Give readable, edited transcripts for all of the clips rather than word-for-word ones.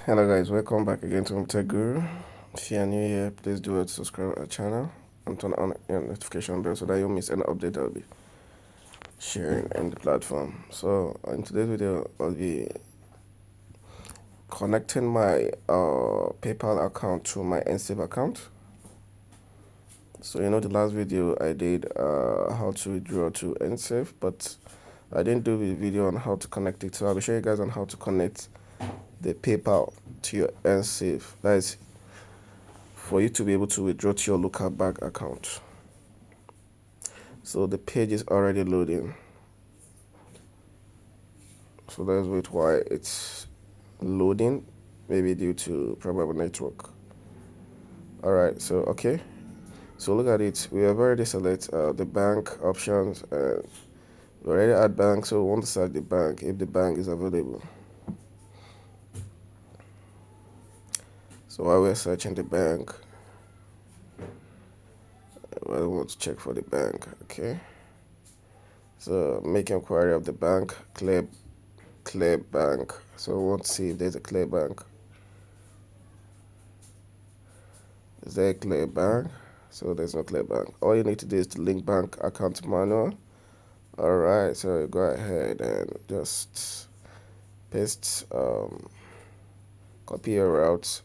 Hello guys, welcome back again to Mubitech Guru. If you are new here, please do it, subscribe our channel and turn on your notification bell so that you miss any update I'll be sharing in the platform. So in today's video, I'll be connecting my PayPal account to my Nsave account. So the last video I did how to withdraw to Nsave, but I didn't do the video on how to connect it. So I'll be showing you guys on how to connect the PayPal to your Nsave. That is for you to be able to withdraw to your local bank account. So the page is already loading. So let's wait while it's loading, maybe due to probable network. Alright, so okay. So look at it. We have already selected the bank options and we already add bank, so we want to select the bank if the bank is available. So while we're searching the bank, I want to check for the bank. Okay, so make inquiry of the bank, clear bank. So we want to see if there's a clear bank. Is there a clear bank? So there's no clear bank. All you need to do is to link bank account manual. Alright, so go ahead and just paste copy your route,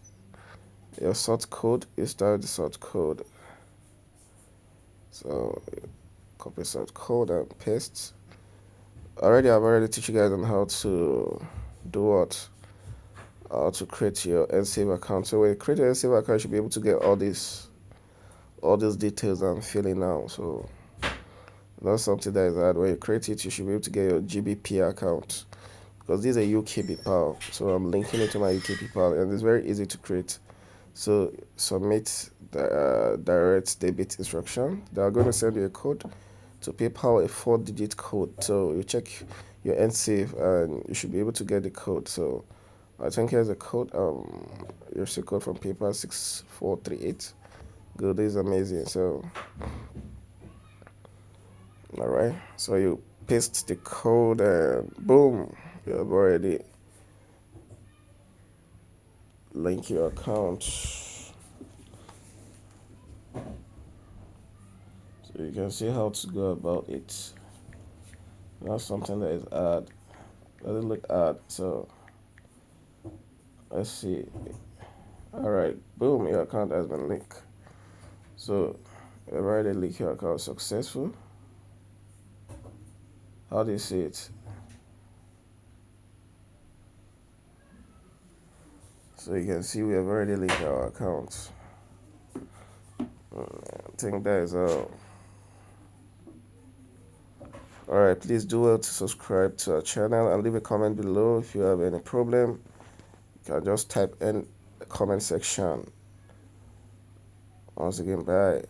your sort code. You start the sort code. So copy sort code and paste. I've already teach you guys on how to do what? To create your Nsave account. So when you create your Nsave account, you should be able to get all these details I'm filling now. So that's something that is hard. When you create it, you should be able to get your GBP account because this is a UK PayPal. So I'm linking it to my UK PayPal, and it's very easy to create. So submit the direct debit instruction. They are going to send you a code to PayPal, a 4-digit code. So you check your Nsave and you should be able to get the code. So I think here's a code. Here's a code from PayPal 6438. Good, this is amazing. So alright, so you paste the code and boom, you have already linked your account. So you can see how to go about it. Not something that is hard. Doesn't look hard. So let's see. Alright, boom, your account has been linked. So you've already linked your account successful. How do you see it? So you can see we have already linked our accounts. I think that is all. Alright, please do well to subscribe to our channel and leave a comment below if you have any problem. You can just type in the comment section. Once again, bye.